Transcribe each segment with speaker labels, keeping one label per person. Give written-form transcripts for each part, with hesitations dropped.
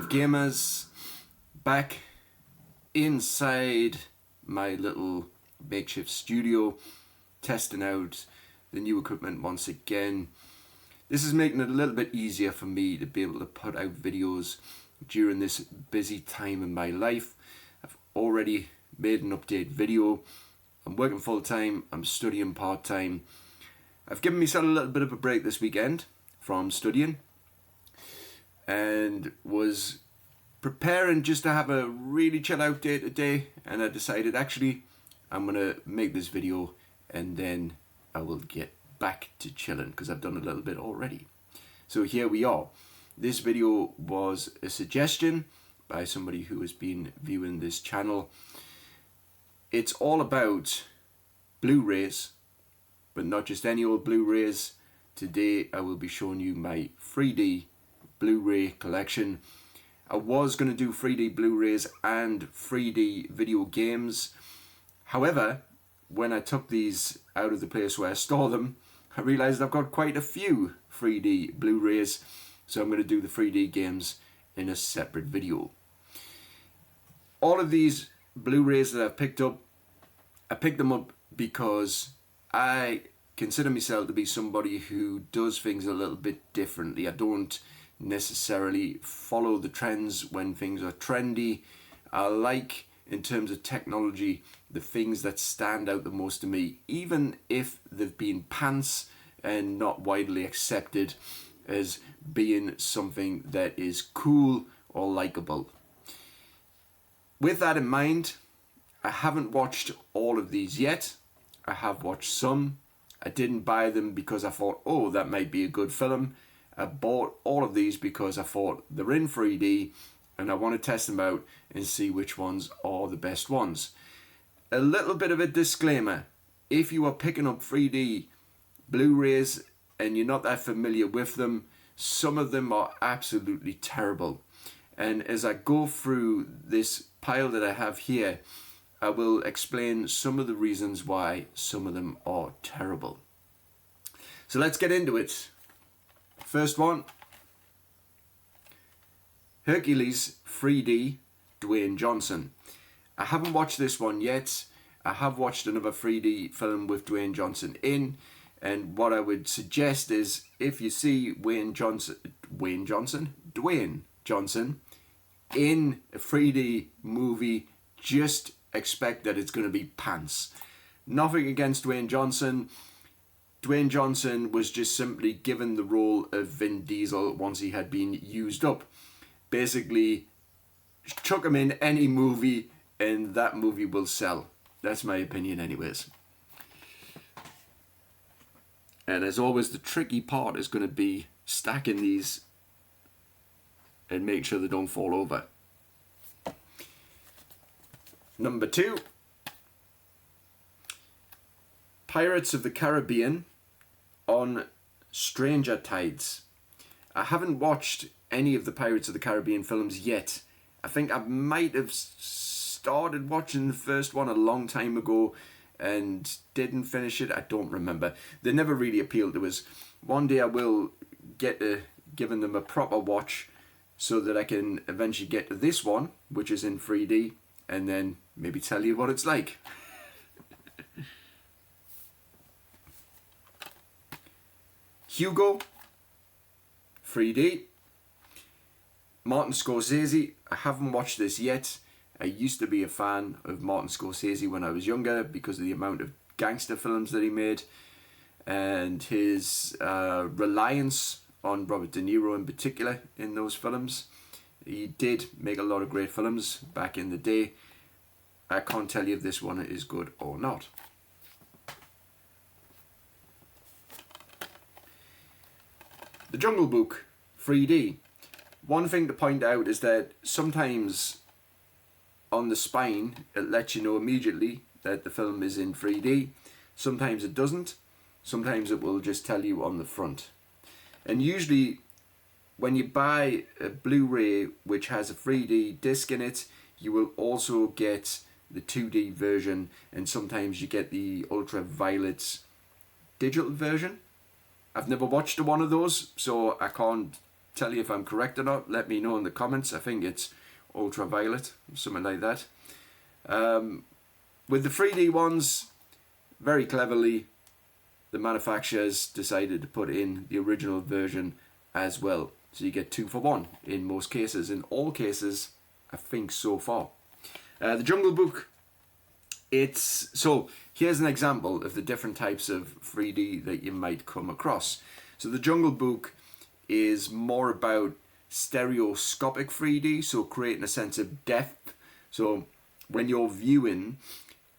Speaker 1: of gamers, back inside my little makeshift studio, testing out the new equipment once again. This is making it a little bit easier for me to be able to put out videos during this busy time in my life. I've already made an update video. I'm working full time, I'm studying part time. I've given myself a little bit of a break this weekend from studying and was preparing just to have a really chill out day today, and I decided actually I'm gonna make this video and then I will get back to chilling because I've done a little bit already. So here we are. This video was a suggestion by somebody who has been viewing this channel. It's all about Blu-rays, but not just any old Blu-rays. Today I will be showing you my 3D Blu-ray collection. I was going to do 3D Blu-rays and 3D video games. However, when I took these out of the place where I store them, I realized I've got quite a few 3D Blu-rays, so I'm going to do the 3D games in a separate video. All of these Blu-rays that I've picked up, I picked them up because I consider myself to be somebody who does things a little bit differently. I don't necessarily follow the trends when things are trendy. I like, in terms of technology, the things that stand out the most to me, even if they've been pants and not widely accepted as being something that is cool or likable. With that in mind, I haven't watched all of these yet. I have watched some. I didn't buy them because I thought, oh, that might be a good film. I bought all of these because I thought they're in 3D and I want to test them out and see which ones are the best ones. A little bit of a disclaimer: if you are picking up 3D Blu-rays and you're not that familiar with them, some of them are absolutely terrible. And as I go through this pile that I have here, I will explain some of the reasons why some of them are terrible. So let's get into it. First one, Hercules 3D, Dwayne Johnson. I haven't watched this one yet. I have watched another 3D film with Dwayne Johnson in, and what I would suggest is if you see Dwayne Johnson in a 3D movie, just expect that it's going to be pants. Nothing against Dwayne Johnson. Dwayne Johnson was just simply given the role of Vin Diesel once he had been used up. Basically, chuck him in any movie and that movie will sell. That's my opinion anyways. And as always, the tricky part is going to be stacking these and make sure they don't fall over. Number 2, Pirates of the Caribbean on Stranger Tides. I haven't watched any of the Pirates of the Caribbean films yet. I think I might have started watching the first one a long time ago and didn't finish it. I don't remember. They never really appealed to us. One day I will get to giving them a proper watch so that I can eventually get to this one, which is in 3D, and then maybe tell you what it's like. Hugo, 3D. Martin Scorsese. I haven't watched this yet. I used to be a fan of Martin Scorsese when I was younger because of the amount of gangster films that he made and his reliance on Robert De Niro in particular in those films. He did make a lot of great films back in the day. I can't tell you if this one is good or not. The Jungle Book 3D. One thing to point out is that sometimes on the spine it lets you know immediately that the film is in 3D. Sometimes it doesn't. Sometimes it will just tell you on the front. And usually when you buy a Blu-ray which has a 3D disc in it, you will also get the 2D version, and sometimes you get the ultraviolet digital version. I've never watched one of those, so I can't tell you if I'm correct or not. Let me know in the comments. I think it's ultraviolet, something like that. With the 3D ones, very cleverly, the manufacturers decided to put in the original version as well. So you get 2 for 1 in most cases. In all cases, I think so far. The Jungle Book, so here's an example of the different types of 3D that you might come across. So the Jungle Book is more about stereoscopic 3D, so creating a sense of depth. So when you're viewing,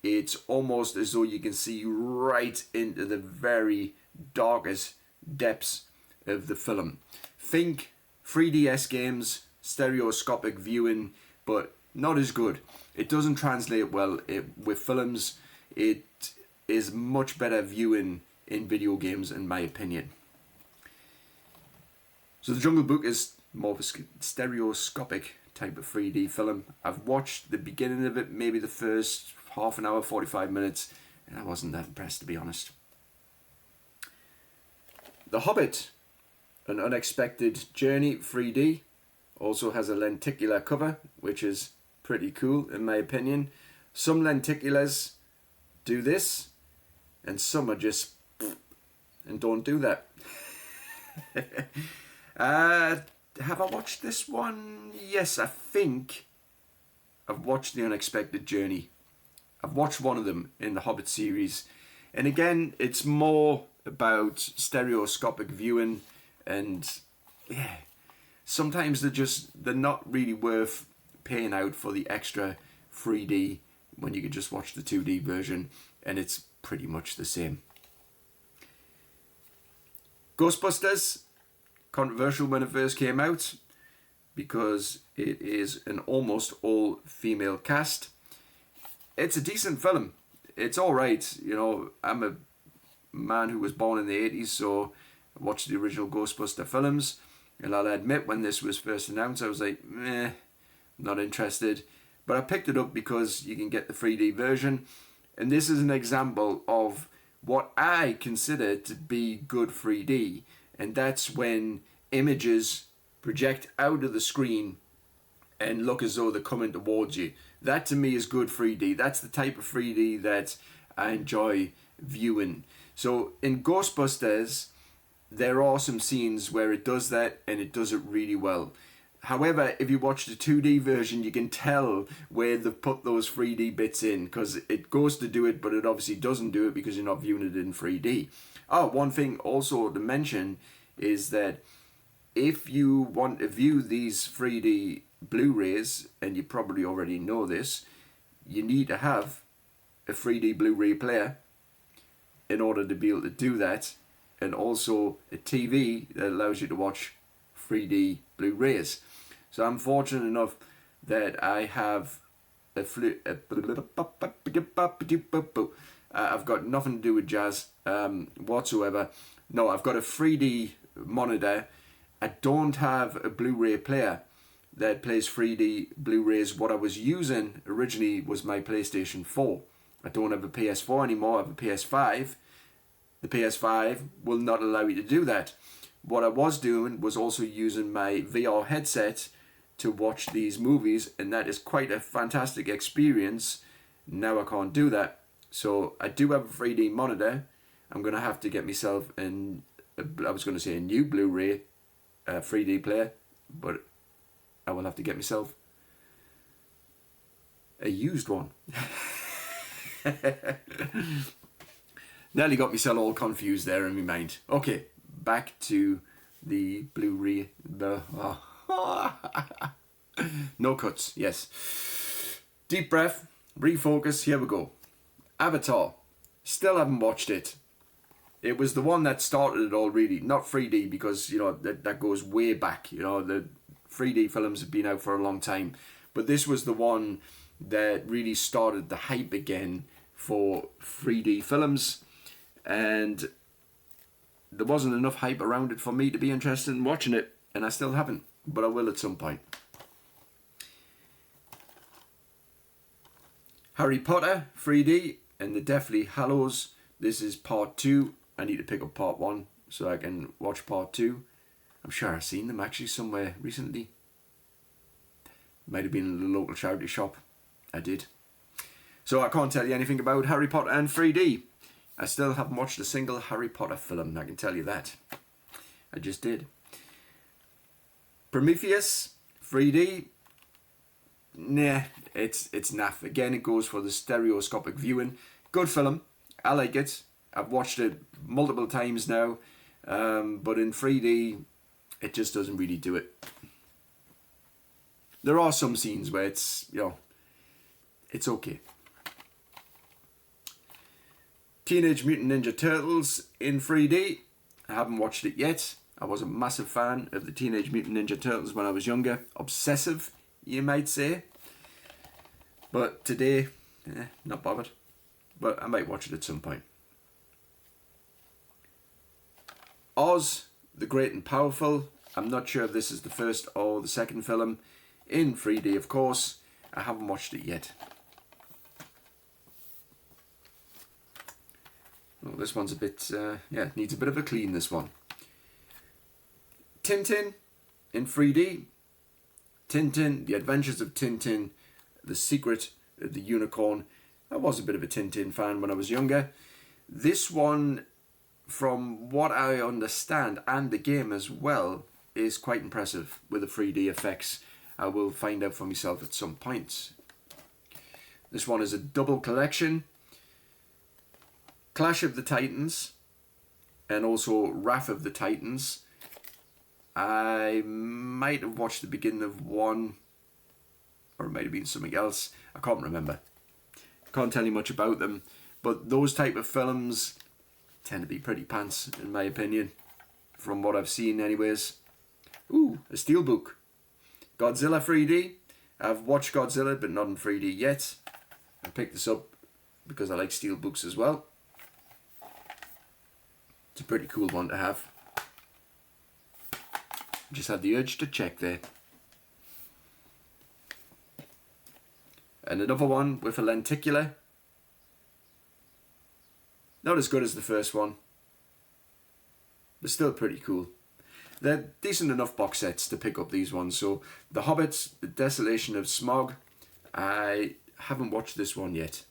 Speaker 1: it's almost as though you can see right into the very darkest depths of the film. Think 3DS games, stereoscopic viewing, but not as good. It doesn't translate well with films. It is much better viewing in video games, in my opinion. So the Jungle Book is more of a stereoscopic type of 3D film. I've watched the beginning of it, maybe the first half an hour, 45 minutes, and I wasn't that impressed, to be honest. The Hobbit, An Unexpected Journey 3D, also has a lenticular cover, which is pretty cool in my opinion. Some lenticulars do this, and some are just and don't do that. Have I watched this one? Yes, I think I've watched The Unexpected Journey. I've watched one of them in the Hobbit series, and again, it's more about stereoscopic viewing, and yeah, sometimes they're not really worth paying out for the extra 3D when you could just watch the 2D version, and it's pretty much the same. Ghostbusters, controversial when it first came out because it is an almost all female cast. It's a decent film. It's alright. You know, I'm a man who was born in the 80s, so I watched the original Ghostbuster films, and I'll admit when this was first announced I was like, not interested. But I picked it up because you can get the 3D version, and this is an example of what I consider to be good 3D, and that's when images project out of the screen and look as though they're coming towards you. That to me is good 3D. That's the type of 3D that I enjoy viewing. So in Ghostbusters, there are some scenes where it does that, and it does it really well. However, if you watch the 2D version, you can tell where they've put those 3D bits in, because it goes to do it, but it obviously doesn't do it because you're not viewing it in 3D. Oh, one thing also to mention is that if you want to view these 3D Blu-rays, and you probably already know this, you need to have a 3D Blu-ray player in order to be able to do that, and also a TV that allows you to watch 3D Blu-rays. So I'm fortunate enough that I have I've got nothing to do with jazz whatsoever. No, I've got a 3D monitor. I don't have a Blu-ray player that plays 3D Blu-rays. What I was using originally was my PlayStation 4. I don't have a PS4 anymore, I have a PS5. The PS5 will not allow you to do that. What I was doing was also using my VR headset to watch these movies, and that is quite a fantastic experience. Now I can't do that. So I do have a 3D monitor. I'm going to have to get myself a new Blu-ray 3D player, but I will have to get myself a used one. Nearly got myself all confused there in my mind. Okay, back to the Blu-ray. No cuts, yes. Deep breath, refocus, here we go. Avatar, still haven't watched it. It was the one that started it all, really. Not 3D, because, you know, that goes way back. You know, the 3D films have been out for a long time. But this was the one that really started the hype again for 3D films. And there wasn't enough hype around it for me to be interested in watching it. And I still haven't. But I will at some point. Harry Potter 3D and the Deathly Hallows. This is part 2. I need to pick up part 1 so I can watch part 2. I'm sure I've seen them actually somewhere recently. Might have been in the local charity shop. I did. So I can't tell you anything about Harry Potter and 3D. I still haven't watched a single Harry Potter film, I can tell you that. I just did. Prometheus, 3D. Nah, it's naff. Again, it goes for the stereoscopic viewing. Good film. I like it. I've watched it multiple times now. But in 3D, it just doesn't really do it. There are some scenes where it's, you know, it's okay. Teenage Mutant Ninja Turtles in 3D. I haven't watched it yet. I was a massive fan of the Teenage Mutant Ninja Turtles when I was younger. Obsessive, you might say. But today, not bothered. But I might watch it at some point. Oz, the Great and Powerful. I'm not sure if this is the first or the second film. In 3D, of course. I haven't watched it yet. Oh, this one's a bit, needs a bit of a clean, this one. Tintin in 3D. Tintin, The Adventures of Tintin, The Secret of the Unicorn. I was a bit of a Tintin fan when I was younger. This one, from what I understand, and the game as well, is quite impressive with the 3D effects. I will find out for myself at some point. This one is a double collection. Clash of the Titans and also Wrath of the Titans. I might have watched the beginning of one, or it might have been something else. I can't remember. Can't tell you much about them, but those type of films tend to be pretty pants in my opinion, from what I've seen anyways. Ooh, a steelbook. Godzilla 3D. I've watched Godzilla but not in 3D yet. I picked this up because I like steelbooks as well. It's a pretty cool one to have. Just had the urge to check there. And another one with a lenticular. Not as good as the first one, but still pretty cool. They're decent enough box sets to pick up these ones. So The Hobbit, The Desolation of Smaug. I haven't watched this one yet.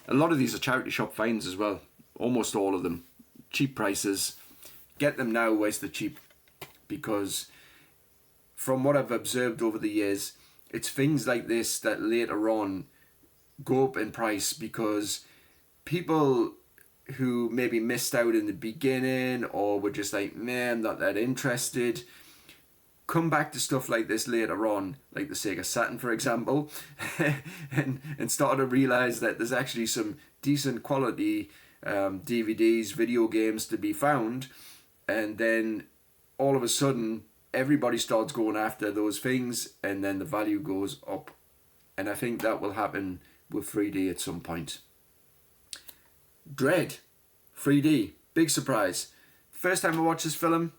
Speaker 1: A lot of these are charity shop finds as well. Almost all of them. Cheap prices. Get them now whilst they're cheap. Because from what I've observed over the years, it's things like this that later on go up in price because people who maybe missed out in the beginning or were just like, man, I'm not that interested, come back to stuff like this later on, like the Sega Saturn for example, and start to realise that there's actually some decent quality DVDs, video games to be found, and then all of a sudden everybody starts going after those things and then the value goes up. And I think that will happen with 3D at some point. Dread 3D, big surprise. First time I watched this film,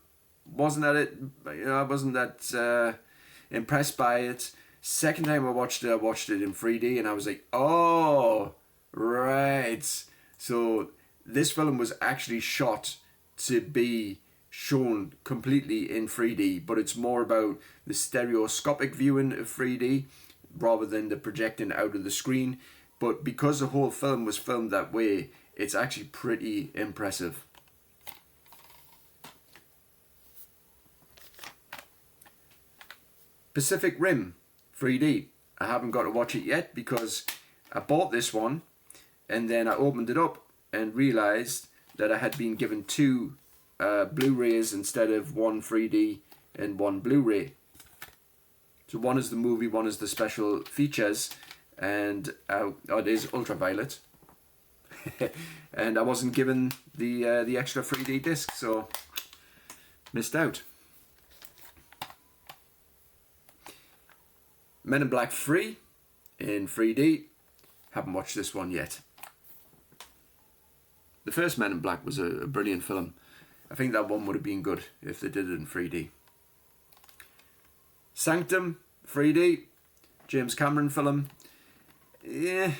Speaker 1: wasn't I wasn't that impressed by it. Second time I watched it in 3D and I was like, oh, right. So this film was actually shot to be shown completely in 3D, but it's more about the stereoscopic viewing of 3D rather than the projecting out of the screen. But because the whole film was filmed that way, it's actually pretty impressive. Pacific Rim 3D. I haven't got to watch it yet because I bought this one and then I opened it up and realized that I had been given two Blu-rays instead of one 3D and one Blu-ray. So one is the movie, one is the special features, and it is ultraviolet. And I wasn't given the extra 3D disc, so missed out. Men in Black 3 in 3D. Haven't watched this one yet. The first Men in Black was a brilliant film. I think that one would have been good if they did it in 3D. Sanctum 3D, James Cameron film. Yeah,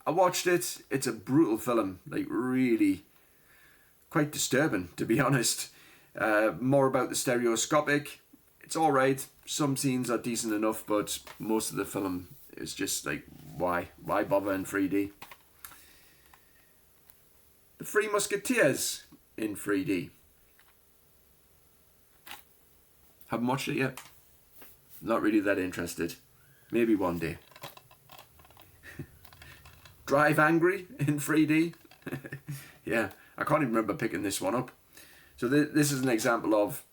Speaker 1: I watched it. It's a brutal film, like really quite disturbing, to be honest. More about the stereoscopic. It's alright. Some scenes are decent enough, but most of the film is just like, why? Why bother in 3D? The Three Musketeers in 3D. Haven't watched it yet. Not really that interested. Maybe one day. Drive Angry in 3D. Yeah, I can't even remember picking this one up. So this is an example of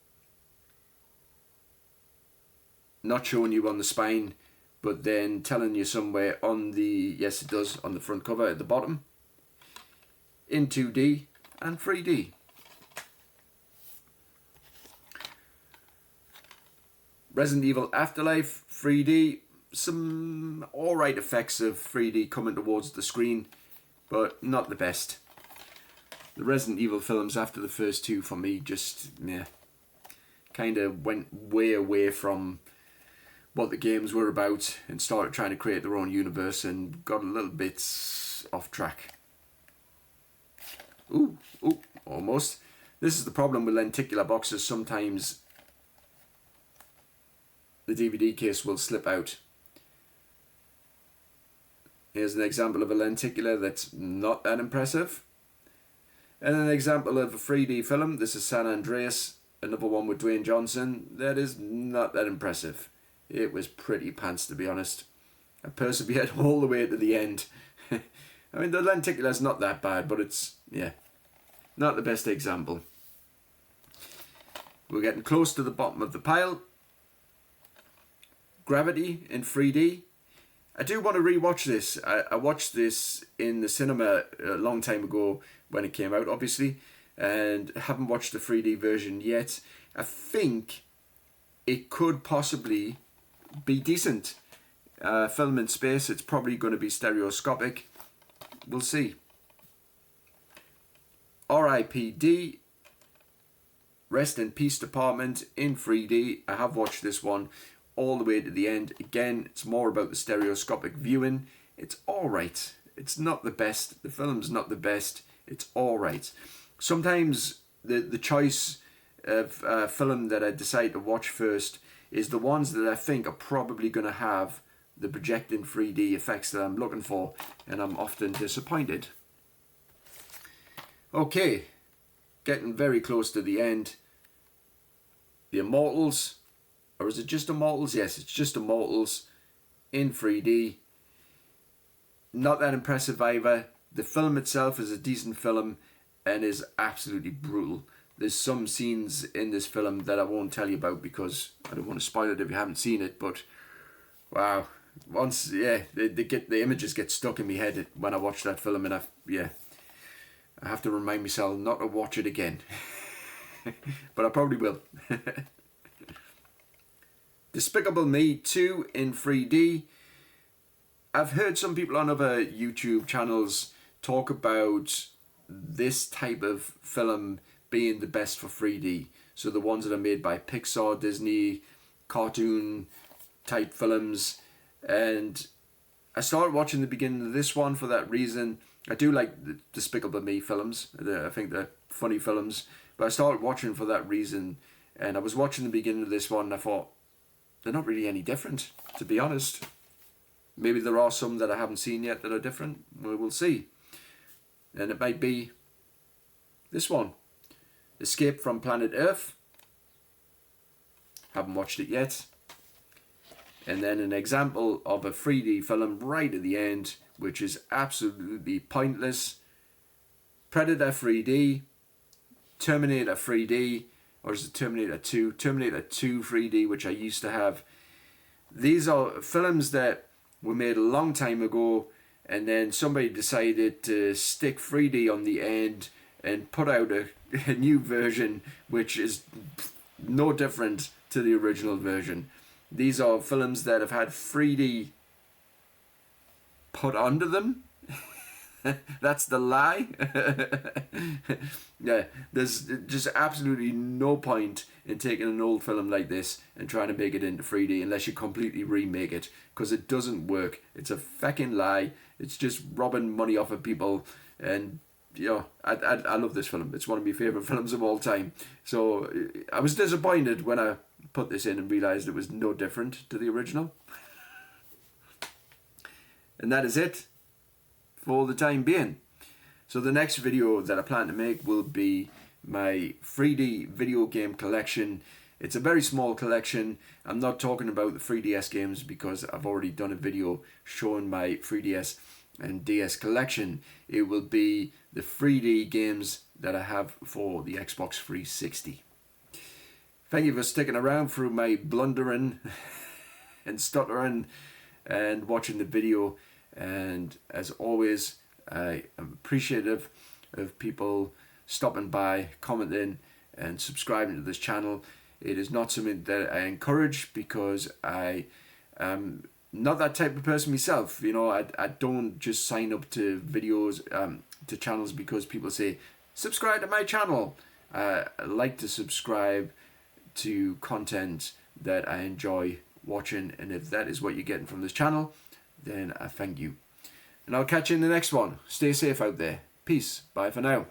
Speaker 1: not showing you on the spine, but then telling you somewhere on the, yes it does, on the front cover at the bottom, in 2D and 3D. Resident Evil Afterlife 3D, some alright effects of 3D coming towards the screen, but not the best. The Resident Evil films after the first two for me just, yeah, kind of went way away from what the games were about and started trying to create their own universe and got a little bit off track. Ooh, almost. This is the problem with lenticular boxes. Sometimes the DVD case will slip out. Here's an example of a lenticular that's not that impressive. And an example of a 3D film. This is San Andreas, another one with Dwayne Johnson. That is not that impressive. It was pretty pants, to be honest. I persevered all the way to the end. I mean, the lenticular's not that bad, but it's, yeah, not the best example. We're getting close to the bottom of the pile. Gravity in 3D. I do want to rewatch this. I watched this in the cinema a long time ago when it came out, obviously, and haven't watched the 3D version yet. I think it could possibly be decent. Film in space, it's probably going to be stereoscopic. We'll see. R.I.P.D. Rest in Peace Department in 3D. I have watched this one all the way to the end. Again, it's more about the stereoscopic viewing. It's alright. It's not the best. The film's not the best. It's alright. Sometimes the choice of film that I decide to watch first is the ones that I think are probably going to have the projecting 3D effects that I'm looking for, and I'm often disappointed. Okay, getting very close to the end. The Immortals, or is it just Immortals? Yes, it's just Immortals in 3D. Not that impressive either. The film itself is a decent film and is absolutely brutal. There's some scenes in this film that I won't tell you about because I don't want to spoil it if you haven't seen it, but wow. Once, yeah, the images get stuck in my head when I watch that film, and I have to remind myself not to watch it again. But I probably will. Despicable Me 2 in 3D. I've heard some people on other YouTube channels talk about this type of film being the best for 3D. So the ones that are made by Pixar, Disney, cartoon type films. And I started watching the beginning of this one for that reason. I do like the Despicable Me films. I think they're funny films. But I started watching for that reason. And I was watching the beginning of this one and I thought, they're not really any different, to be honest. Maybe there are some that I haven't seen yet that are different. We'll see. And it might be this one. Escape from Planet Earth. Haven't watched it yet. And then an example of a 3D film right at the end, which is absolutely pointless. Predator 3D. Terminator 3D. Or is it Terminator 2? Terminator 2 3D, which I used to have. These are films that were made a long time ago, and then somebody decided to stick 3D on the end and put out a new version, which is no different to the original version. These are films that have had 3D put onto them. That's the lie. Yeah, there's just absolutely no point in taking an old film like this and trying to make it into 3D unless you completely remake it, because it doesn't work. It's a fucking lie. It's just robbing money off of people, and you know, I love this film. It's one of my favourite films of all time. So I was disappointed when I put this in and realised it was no different to the original. And that is it for the time being. So the next video that I plan to make will be my 3D video game collection. It's a very small collection. I'm not talking about the 3DS games because I've already done a video showing my 3DS and DS collection. It will be the 3D games that I have for the Xbox 360. Thank you for sticking around through my blundering and stuttering and watching the video. And as always, I am appreciative of people stopping by, commenting and subscribing to this channel. It is not something that I encourage because I am not that type of person myself. You know, I don't just sign up to videos, to channels because people say, subscribe to my channel. I like to subscribe to content that I enjoy watching, and if that is what you're getting from this channel, then I thank you. And I'll catch you in the next one. Stay safe out there. Peace. Bye for now.